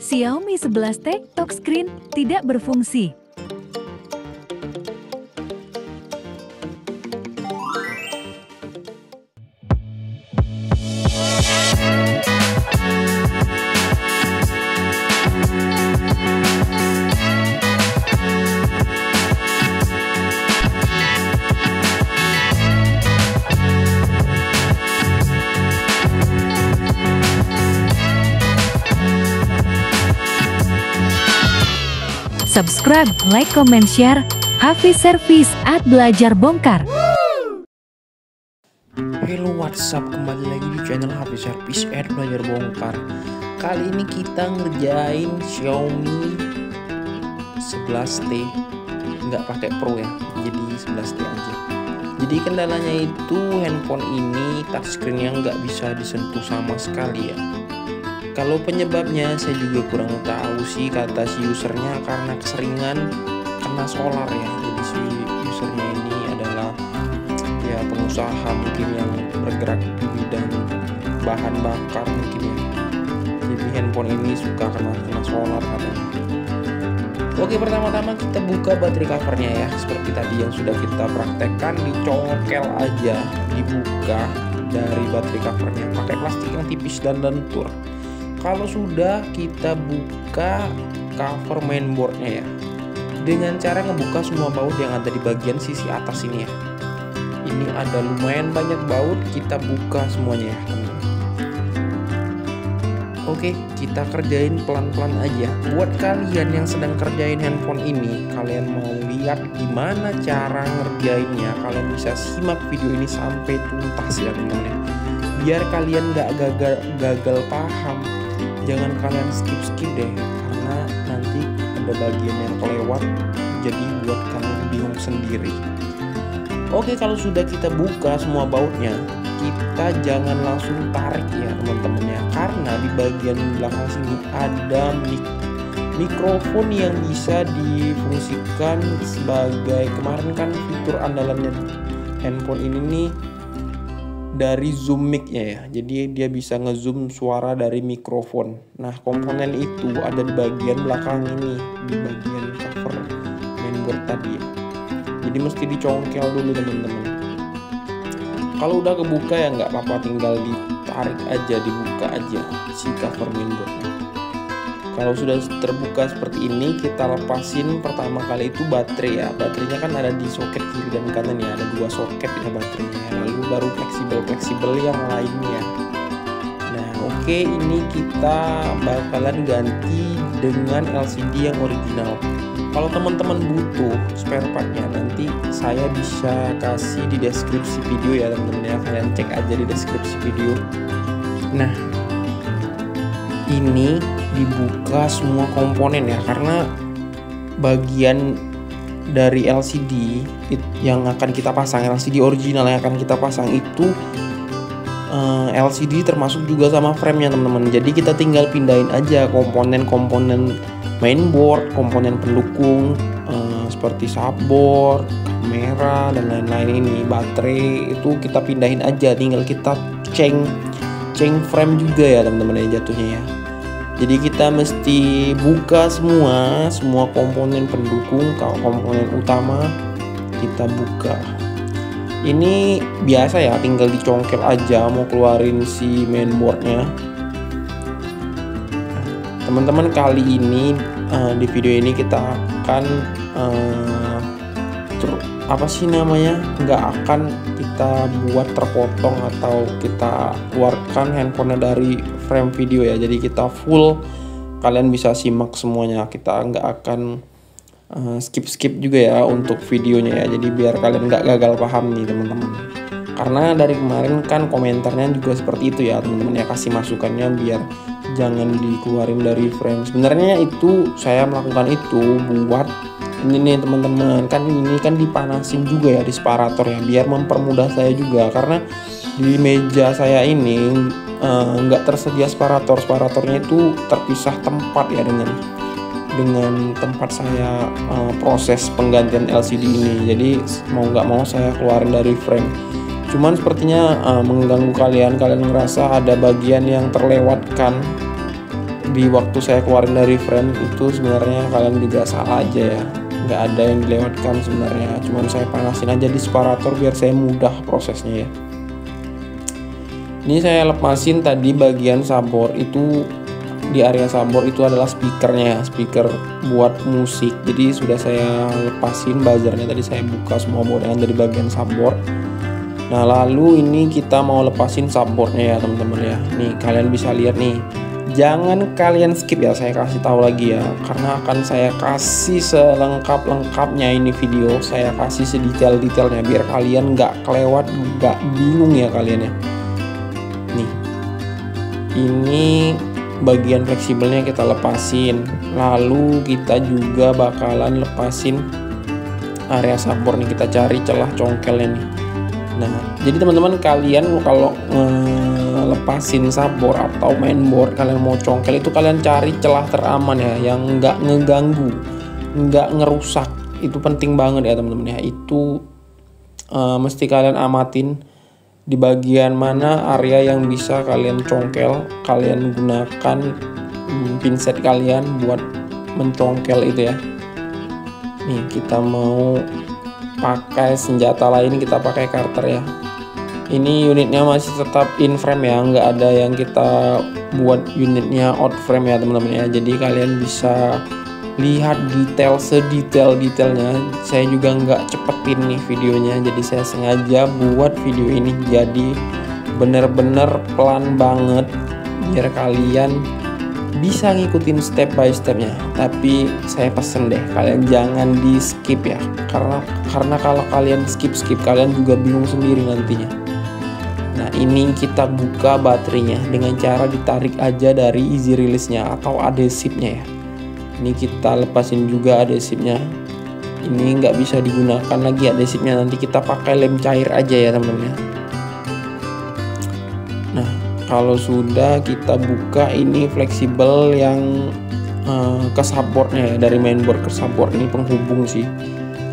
Xiaomi 11T touchscreen tidak berfungsi. Subscribe, like, comment, share. Hafiz Service @belajar bongkar. Hello WhatsApp, kembali lagi di channel Hafiz Service @belajar bongkar. Kali ini kita ngerjain Xiaomi 11T, nggak pakai Pro ya, jadi 11T aja. Jadi kendalanya itu handphone ini touchscreennya nggak bisa disentuh sama sekali ya. Kalau penyebabnya saya juga kurang tahu sih, kata si usernya karena keseringan kena solar ya. Jadi si usernya ini adalah ya pengusaha mungkin yang bergerak di bidang bahan bakar mungkin ya. Jadi handphone ini suka kena solar katanya. Oke, pertama-tama kita buka baterai covernya ya. Seperti tadi yang sudah kita praktekkan, dicongkel aja, dibuka dari baterai covernya pakai plastik yang tipis dan lentur. Kalau sudah, kita buka cover mainboardnya ya, dengan cara ngebuka semua baut yang ada di bagian sisi atas ini ya. Ini ada lumayan banyak baut, kita buka semuanya ya teman-teman. Oke, kita kerjain pelan-pelan aja. Buat kalian yang sedang kerjain handphone ini, kalian mau lihat gimana cara ngerjainnya, kalian bisa simak video ini sampai tuntas ya teman-teman ya. Biar kalian gak gagal paham. Jangan kalian skip deh, karena nanti ada bagian yang kelewat, jadi buat kalian bingung sendiri. Oke, kalau sudah kita buka semua bautnya, kita jangan langsung tarik ya teman-teman ya, karena di bagian belakang sini ada mikrofon yang bisa difungsikan sebagai, kemarin kan fitur andalannya handphone ini nih dari zoom mic-nya ya, jadi dia bisa ngezoom suara dari mikrofon. Nah, komponen itu ada di bagian belakang ini, di bagian cover mainboard tadi ya. Jadi mesti dicongkel dulu teman-teman. Kalau udah kebuka ya nggak apa-apa, tinggal ditarik aja, dibuka aja si cover mainboardnya. Kalau sudah terbuka seperti ini, kita lepasin pertama kali itu baterai ya. Baterainya kan ada di soket kiri dan kanan ya, ada 2 soket ya baterainya. Lalu baru fleksibel yang lainnya. Nah, oke, ini kita bakalan ganti dengan LCD yang original. Kalau teman-teman butuh spare partnya, nanti saya bisa kasih di deskripsi video ya teman-teman ya. Kalian cek aja di deskripsi video. Nah, ini dibuka semua komponen ya, karena bagian dari LCD yang akan kita pasang, LCD original yang akan kita pasang itu LCD termasuk juga sama frame-nya teman-teman. Jadi kita tinggal pindahin aja komponen-komponen mainboard, komponen pendukung seperti subboard, kamera dan lain-lain ini, baterai itu kita pindahin aja, tinggal kita change frame juga ya teman-teman ya jatuhnya ya. Jadi kita mesti buka semua komponen pendukung. Kalau komponen utama kita buka. Ini biasa ya, tinggal dicongkel aja mau keluarin si mainboardnya. Teman-teman, kali ini di video ini kita akan nggak akan kita buat terpotong atau kita keluarkan handphonenya dari frame video ya. Jadi kita full, kalian bisa simak semuanya. Kita nggak akan skip juga ya untuk videonya ya. Jadi biar kalian nggak gagal paham nih teman-teman. Karena dari kemarin kan komentarnya juga seperti itu ya teman-teman ya, kasih masukannya biar jangan dikeluarin dari frame. Sebenarnya itu saya melakukan itu buat ini nih teman-teman, kan ini kan dipanasin juga ya di separator ya, biar mempermudah saya juga, karena di meja saya ini nggak tersedia separatornya itu terpisah tempat ya dengan tempat saya proses penggantian LCD ini. Jadi mau nggak mau saya keluarin dari frame. Cuman sepertinya mengganggu kalian ngerasa ada bagian yang terlewatkan di waktu saya keluarin dari frame itu sebenarnya kalian juga salah aja ya, nggak ada yang dilewatkan sebenarnya, cuman saya panasin aja di separator biar saya mudah prosesnya ya. Ini saya lepasin tadi bagian subboard itu, di area subboard itu adalah speakernya, speaker buat musik. Jadi sudah saya lepasin buzzernya, tadi saya buka semua bodangan dari bagian subboard. Nah lalu ini kita mau lepasin subboardnya ya teman-teman ya. Nih kalian bisa lihat nih, jangan kalian skip ya, saya kasih tahu lagi ya, karena akan saya kasih selengkap-lengkapnya ini video, saya kasih sedetail-detailnya biar kalian nggak kelewat, nggak bingung ya kalian ya. Nih, ini bagian fleksibelnya kita lepasin, lalu kita juga bakalan lepasin area subboard nih, kita cari celah congkelnya nih. Nah, jadi teman-teman kalian kalau lepasin subboard atau mainboard, kalian mau congkel itu kalian cari celah teraman ya, yang nggak ngeganggu, nggak ngerusak. Itu penting banget ya teman-teman ya. Itu mesti kalian amatin di bagian mana area yang bisa kalian congkel, kalian gunakan pinset kalian buat mencongkel itu ya. Nih kita mau pakai senjata lain, kita pakai Carter ya. Ini unitnya masih tetap in frame ya, nggak ada yang kita buat unitnya out frame ya teman-teman ya. Jadi kalian bisa lihat detail sedetail-detailnya. Saya juga nggak cepetin nih videonya, jadi saya sengaja buat video ini jadi bener-bener pelan banget biar kalian bisa ngikutin step by stepnya. Tapi saya pesen deh kalian jangan di skip ya, karena kalau kalian skip kalian juga bingung sendiri nantinya. Nah ini kita buka baterainya dengan cara ditarik aja dari easy release-nya atau adhesifnya ya. Ini kita lepasin juga adhesifnya. Ini nggak bisa digunakan lagi adhesifnya, nanti kita pakai lem cair aja ya teman-teman ya. Nah kalau sudah kita buka ini fleksibel yang ke subboardnya ya, dari mainboard ke subboard, ini penghubung sih.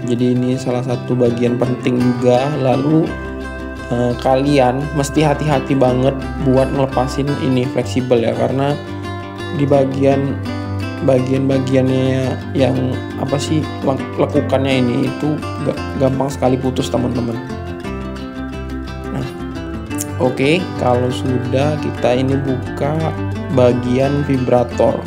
Jadi ini salah satu bagian penting juga. Lalu kalian mesti hati-hati banget buat ngelepasin ini fleksibel ya, karena di bagian-bagiannya yang apa sih lekukannya ini itu gampang sekali putus teman-teman. Nah oke, kalau sudah kita ini buka bagian vibrator.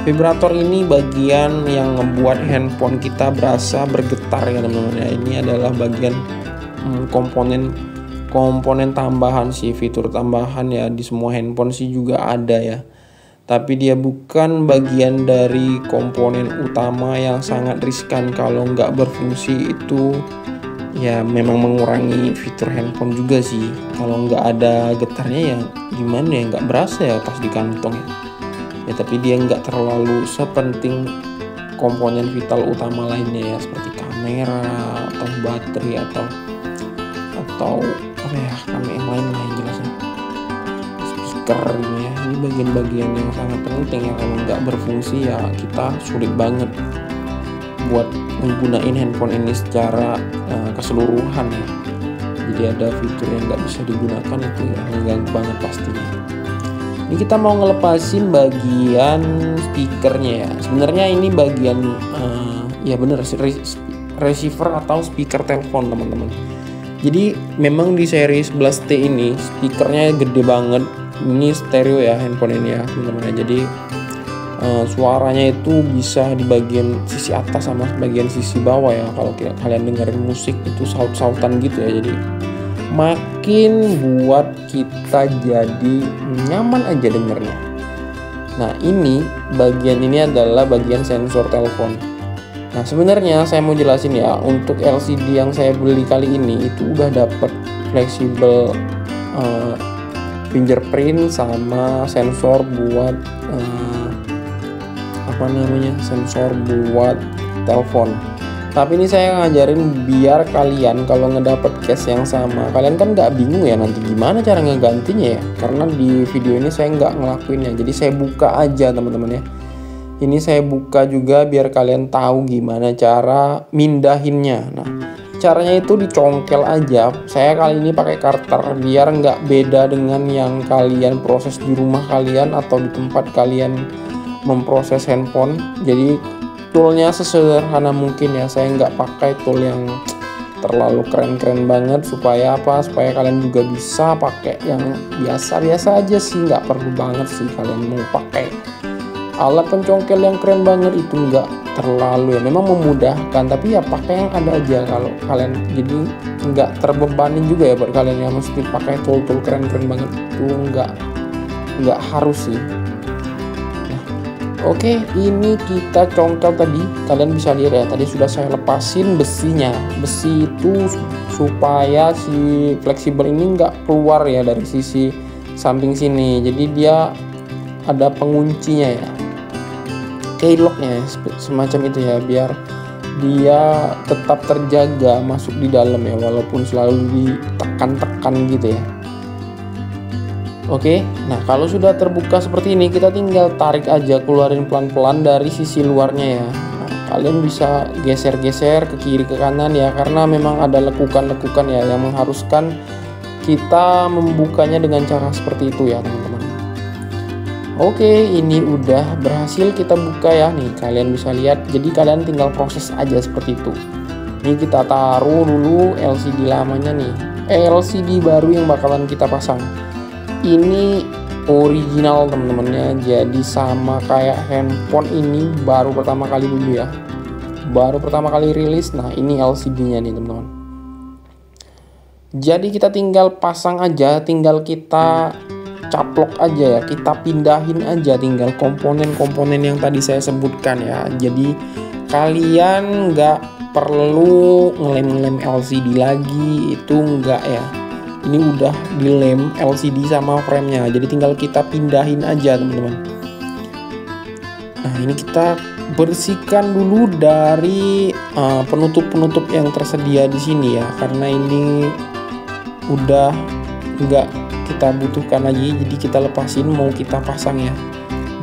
Vibrator ini bagian yang membuat handphone kita berasa bergetar ya teman-teman ya. Ini adalah bagian komponen tambahan sih, fitur tambahan ya, di semua handphone sih juga ada ya. Tapi dia bukan bagian dari komponen utama yang sangat riskan kalau nggak berfungsi. Itu ya memang mengurangi fitur handphone juga sih. Kalau nggak ada getarnya ya gimana ya, nggak berasa ya pas di kantong ya. Tapi dia nggak terlalu sepenting komponen vital utama lainnya ya, seperti kamera atau baterai atau apa ya, kamera yang lain lah yang jelasnya, speaker ini ya. Ini bagian-bagian yang sangat penting ya, kalau nggak berfungsi ya kita sulit banget buat menggunain handphone ini secara keseluruhan ya. Jadi ada fitur yang nggak bisa digunakan, itu ya mengganggu banget pastinya. Ini kita mau ngelepasin bagian speakernya ya. Sebenarnya ini bagian ya bener receiver atau speaker telepon teman-teman. Jadi memang di seri 11T ini speakernya gede banget. Ini stereo ya handphone ini ya teman-teman ya. Jadi suaranya itu bisa di bagian sisi atas sama bagian sisi bawah ya. Kalau kalian dengerin musik itu saut-sautan gitu ya. Jadi makin buat kita jadi nyaman aja dengernya. Nah ini bagian ini adalah bagian sensor telepon. Nah sebenarnya saya mau jelasin ya, untuk LCD yang saya beli kali ini itu udah dapet fleksibel fingerprint sama sensor buat sensor buat telepon. Tapi ini saya ngajarin biar kalian kalau ngedapet case yang sama, kalian kan nggak bingung ya nanti gimana cara ngegantinya ya. Karena di video ini saya nggak ngelakuinnya, jadi saya buka aja teman-teman ya. Ini saya buka juga biar kalian tahu gimana cara mindahinnya. Nah, caranya itu dicongkel aja. Saya kali ini pakai Carter biar nggak beda dengan yang kalian proses di rumah kalian atau di tempat kalian memproses handphone. Jadi toolnya sesederhana mungkin ya, saya nggak pakai tool yang terlalu keren-keren banget. Supaya apa? Supaya kalian juga bisa pakai yang biasa-biasa aja sih, nggak perlu banget sih kalian mau pakai alat pencongkel yang keren banget, itu nggak terlalu ya, memang memudahkan, tapi ya pakai yang ada aja kalau kalian, jadi nggak terbebani juga ya buat kalian yang mesti pakai tool-tool keren-keren banget, itu nggak harus sih. Oke, ini kita congkel tadi, kalian bisa lihat ya, tadi sudah saya lepasin besinya. Besi itu supaya si fleksibel ini nggak keluar ya dari sisi samping sini, jadi dia ada penguncinya ya, keylognya semacam itu ya, biar dia tetap terjaga masuk di dalam ya, walaupun selalu ditekan-tekan gitu ya. Oke, nah kalau sudah terbuka seperti ini, kita tinggal tarik aja, keluarin pelan-pelan dari sisi luarnya ya. Nah, kalian bisa geser-geser ke kiri ke kanan ya, karena memang ada lekukan-lekukan ya yang mengharuskan kita membukanya dengan cara seperti itu ya teman-teman. Oke, ini udah berhasil kita buka ya, nih kalian bisa lihat. Jadi kalian tinggal proses aja seperti itu. Ini kita taruh dulu LCD lamanya nih, LCD baru yang bakalan kita pasang. Ini original teman-temannya, jadi sama kayak handphone ini baru pertama kali dulu ya, baru pertama kali rilis. Nah ini LCD-nya nih teman-teman. Jadi kita tinggal pasang aja, tinggal kita caplok aja ya, kita pindahin aja tinggal komponen-komponen yang tadi saya sebutkan ya. Jadi kalian nggak perlu ngelem-ngelem LCD lagi, itu enggak ya. Ini udah dilem LCD sama framenya, jadi tinggal kita pindahin aja teman-teman. Nah ini kita bersihkan dulu dari penutup-penutup yang tersedia di sini ya, karena ini udah nggak kita butuhkan lagi, jadi kita lepasin, mau kita pasang ya.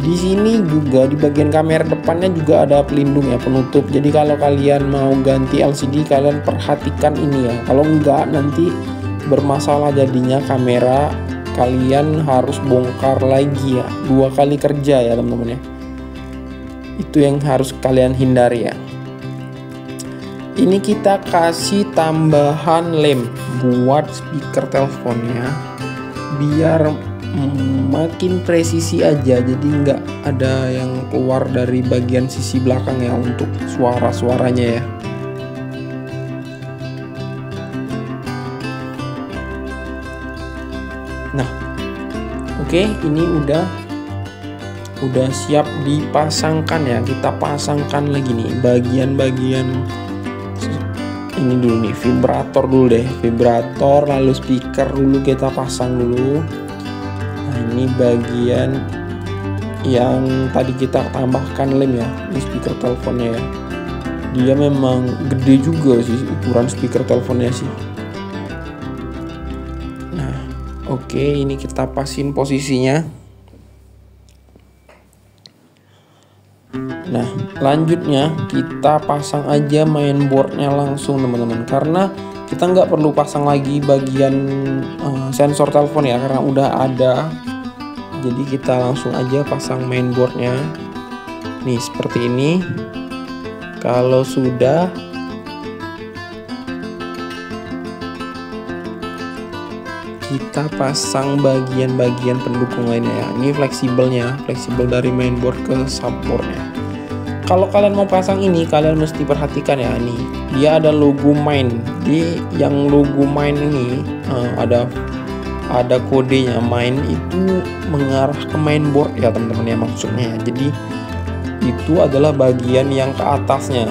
Di sini juga di bagian kamera depannya juga ada pelindung ya, penutup. Jadi kalau kalian mau ganti LCD, kalian perhatikan ini ya. Kalau enggak nanti bermasalah jadinya kamera, kalian harus bongkar lagi ya, 2 kali kerja ya teman-teman ya. Itu yang harus kalian hindari ya. Ini kita kasih tambahan lem buat speaker teleponnya, biar makin presisi aja, jadi nggak ada yang keluar dari bagian sisi belakang ya untuk suara-suaranya ya. Nah, oke, ini udah siap dipasangkan ya. Kita pasangkan lagi nih bagian-bagian ini dulu nih, vibrator dulu deh, vibrator, lalu speaker dulu kita pasang dulu. Nah, ini bagian yang tadi kita tambahkan lem ya, di speaker teleponnya ya. Dia memang gede juga sih ukuran speaker teleponnya sih. Oke, ini kita pasin posisinya. Nah, lanjutnya kita pasang aja mainboardnya langsung teman-teman, karena kita nggak perlu pasang lagi bagian sensor telepon ya, karena udah ada. Jadi kita langsung aja pasang mainboardnya. Nih seperti ini. Kalau sudah, kita pasang bagian-bagian pendukung lainnya ya. Ini fleksibelnya, fleksibel dari mainboard ke subboardnya. Kalau kalian mau pasang ini, kalian mesti perhatikan ya, nih dia ada logo main. Di yang logo main ini ada kodenya, main itu mengarah ke mainboard ya teman-teman ya, maksudnya. Jadi itu adalah bagian yang ke atasnya.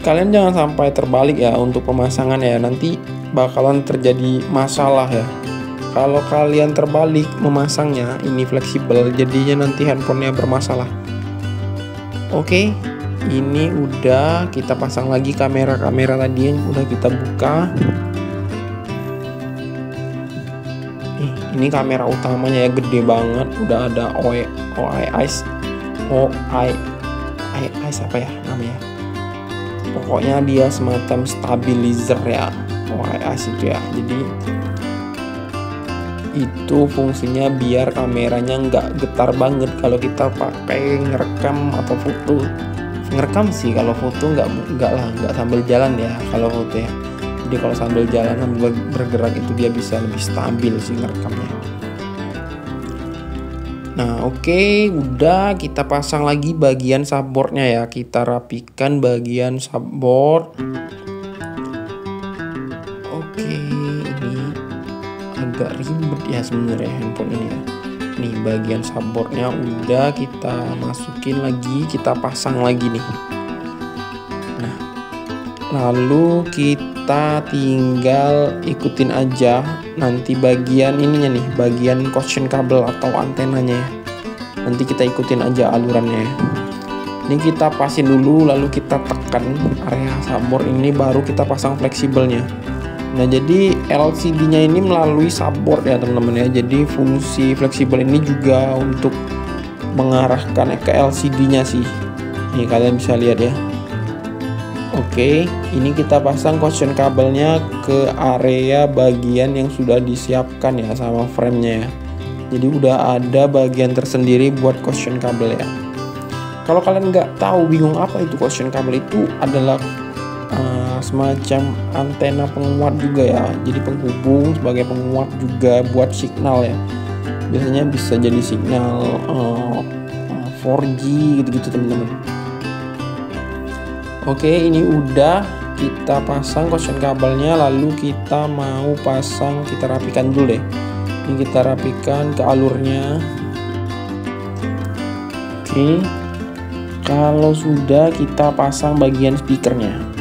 Kalian jangan sampai terbalik ya untuk pemasangan ya, nanti bakalan terjadi masalah ya. Kalau kalian terbalik memasangnya, ini fleksibel, jadinya nanti handphonenya bermasalah. Oke, ini udah kita pasang lagi kamera-kamera tadi yang udah kita buka. Ini kamera utamanya ya, gede banget, udah ada OIS apa ya namanya, pokoknya dia semacam stabilizer ya, OIS itu ya. Jadi itu fungsinya biar kameranya nggak getar banget kalau kita pakai ngerekam atau foto. Ngerekam sih, kalau foto nggak sambil jalan ya kalau foto ya. Jadi kalau sambil jalan sambil bergerak itu dia bisa lebih stabil sih ngerekamnya. Nah oke, udah kita pasang lagi bagian subboardnya ya. Kita rapikan bagian subboard. Oke, ini agak ribet ya sebenarnya handphone ini ya. Nih bagian subboardnya udah kita masukin lagi, kita pasang lagi nih. Nah lalu kita tinggal ikutin aja nanti bagian ininya nih, bagian connection kabel atau antenanya ya. Nanti kita ikutin aja alurannya ya. Ini kita pasin dulu, lalu kita tekan area subboard ini, baru kita pasang fleksibelnya. Nah jadi LCD-nya ini melalui subboard ya teman-teman ya. Jadi fungsi fleksibel ini juga untuk mengarahkan ke LCD-nya sih. Nih kalian bisa lihat ya. Oke, ini kita pasang connection kabelnya ke area bagian yang sudah disiapkan ya sama frame-nya ya. Jadi udah ada bagian tersendiri buat connection kabel ya. Kalau kalian nggak tahu, bingung apa itu connection kabel, itu adalah semacam antena penguat juga ya. Jadi penghubung sebagai penguat juga buat signal ya. Biasanya bisa jadi signal 4G gitu-gitu teman-teman. Oke, ini udah kita pasang connection kabelnya, lalu kita mau pasang, kita rapikan dulu deh. Ini kita rapikan ke alurnya. Oke, kalau sudah kita pasang bagian speakernya.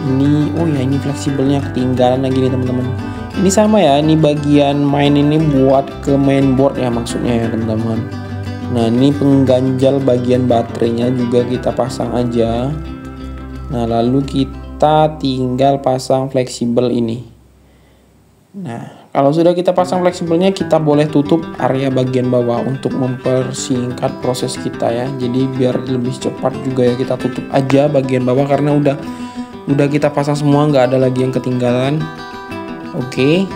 Ini, oh ya ini fleksibelnya ketinggalan lagi nih teman-teman. Ini sama ya, ini bagian main ini buat ke mainboard ya maksudnya ya teman-teman. Nah ini pengganjal bagian baterainya juga kita pasang aja. Nah lalu kita tinggal pasang fleksibel ini. Nah kalau sudah kita pasang fleksibelnya, kita boleh tutup area bagian bawah untuk mempersingkat proses kita ya. Jadi biar lebih cepat juga ya, kita tutup aja bagian bawah karena udah kita pasang semua, nggak ada lagi yang ketinggalan. Oke,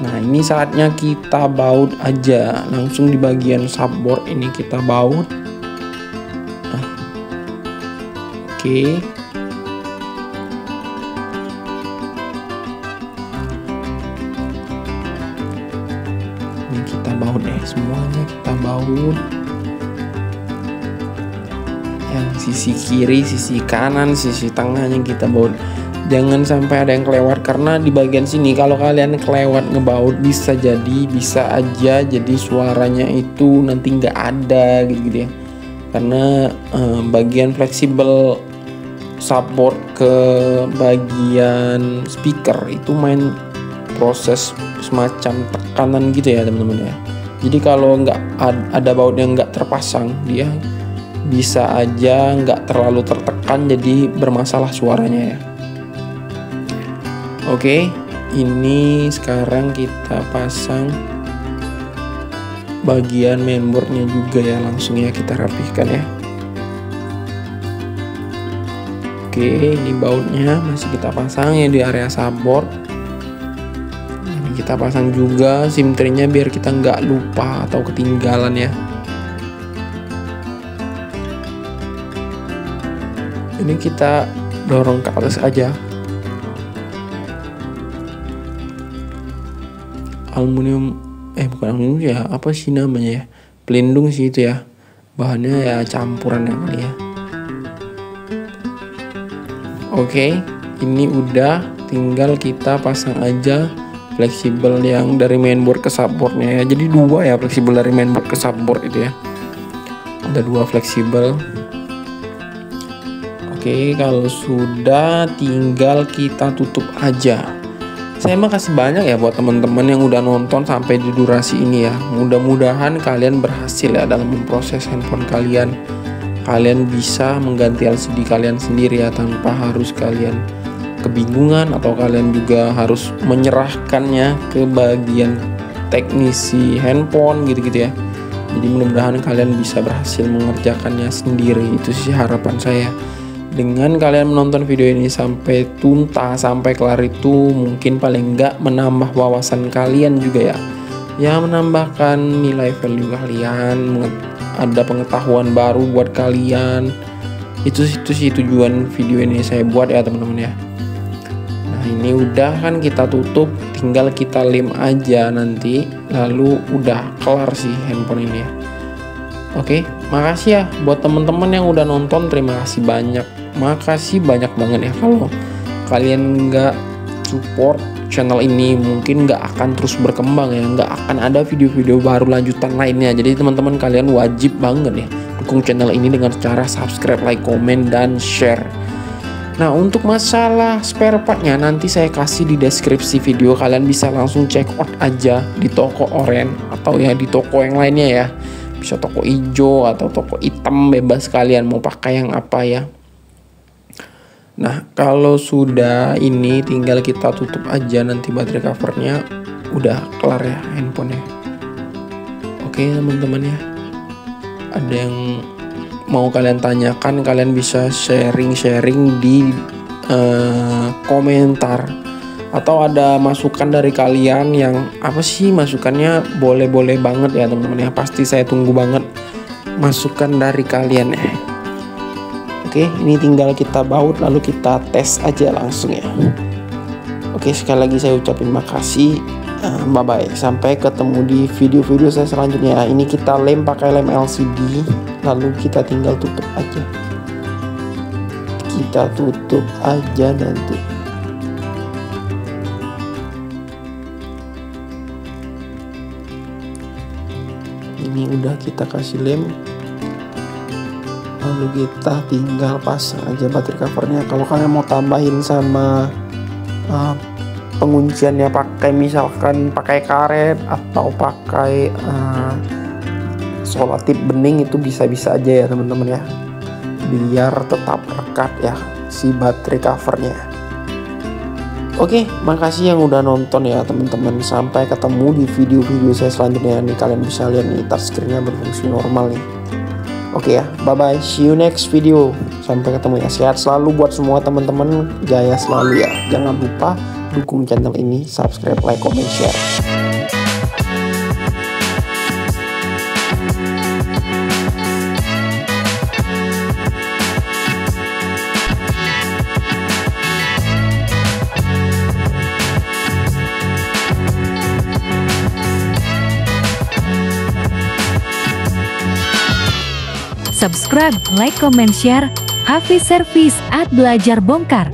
nah ini saatnya kita baut aja langsung di bagian subboard ini, kita baut. Nah, oke. Ini kita baut deh, semuanya kita baut. Yang sisi kiri, sisi kanan, sisi tengahnya kita baut. Jangan sampai ada yang kelewat, karena di bagian sini kalau kalian kelewat ngebaut bisa aja jadi suaranya itu nanti nggak ada gitu ya. Karena bagian fleksibel subboard ke bagian speaker itu main proses semacam tekanan gitu ya teman-teman ya. Jadi kalau nggak ada baut yang nggak terpasang, dia bisa aja nggak terlalu tertekan, jadi bermasalah suaranya ya. Oke, ini sekarang kita pasang bagian mainboardnya juga ya, langsung ya kita rapihkan ya. Oke, ini bautnya masih kita pasang ya di area subboard. Ini kita pasang juga SIM tray-nya biar kita nggak lupa atau ketinggalan ya. Ini kita dorong ke atas aja. Aluminium, bukan aluminium ya, apa sih namanya ya, pelindung sih itu ya, bahannya ya campuran ya kali ya. Oke, ini udah, tinggal kita pasang aja fleksibel yang dari mainboard ke subboardnya ya. Jadi dua ya fleksibel dari mainboard ke subboard itu ya, ada dua fleksibel. Oke, kalau sudah tinggal kita tutup aja. Saya makasih banyak ya buat teman-teman yang udah nonton sampai di durasi ini ya. Mudah-mudahan kalian berhasil ya dalam memproses handphone kalian. Kalian bisa mengganti LCD kalian sendiri ya, tanpa harus kalian kebingungan atau kalian juga harus menyerahkannya ke bagian teknisi handphone gitu-gitu ya. Jadi mudah-mudahan kalian bisa berhasil mengerjakannya sendiri. Itu sih harapan saya. Dengan kalian menonton video ini sampai tuntas, sampai kelar, itu mungkin paling enggak menambah wawasan kalian juga ya, ya menambahkan nilai value kalian, ada pengetahuan baru buat kalian. Itu sih tujuan video ini saya buat ya teman-teman ya. Nah ini udah kan kita tutup, tinggal kita lem aja nanti, lalu udah kelar sih handphone ini ya. Oke, makasih ya buat teman-teman yang udah nonton, terima kasih banyak. Makasih banyak banget ya. Kalau kalian nggak support channel ini mungkin nggak akan terus berkembang ya, nggak akan ada video-video baru lanjutan lainnya. Jadi teman-teman kalian wajib banget ya dukung channel ini dengan cara subscribe, like, komen, dan share. Nah untuk masalah spare partnya nanti saya kasih di deskripsi video, kalian bisa langsung check out aja di toko oren atau ya di toko yang lainnya ya. Bisa toko hijau atau toko hitam, bebas kalian mau pakai yang apa ya. Nah kalau sudah ini tinggal kita tutup aja, nanti baterai covernya udah kelar ya handphonenya. Oke teman-teman ya, ada yang mau kalian tanyakan kalian bisa sharing di komentar, atau ada masukan dari kalian yang apa sih masukannya, boleh banget ya teman-teman ya, pasti saya tunggu banget masukan dari kalian ya. Oke, ini tinggal kita baut lalu kita tes aja langsung ya. Oke, sekali lagi saya ucapin makasih. Bye bye, sampai ketemu di video-video saya selanjutnya. Ini kita lem pakai lem LCD, lalu kita tinggal tutup aja. Kita tutup aja nanti. Ini udah kita kasih lem, lalu kita tinggal pasang aja baterai covernya. Kalau kalian mau tambahin sama pengunciannya pakai misalkan pakai karet atau pakai selotip bening, itu bisa-bisa aja ya teman-teman ya, biar tetap rekat ya si baterai covernya. Oke, makasih yang udah nonton ya teman-teman. Sampai ketemu di video-video saya selanjutnya. Nih kalian bisa lihat nih touchscreen-nya berfungsi normal nih. Oke ya, bye bye, see you next video. Sampai ketemu ya, sehat selalu buat semua teman-teman, jaya selalu ya. Jangan lupa dukung channel ini, subscribe, like, comment, share. Subscribe, like, comment, share. Hafiz Service @ Belajar Bongkar.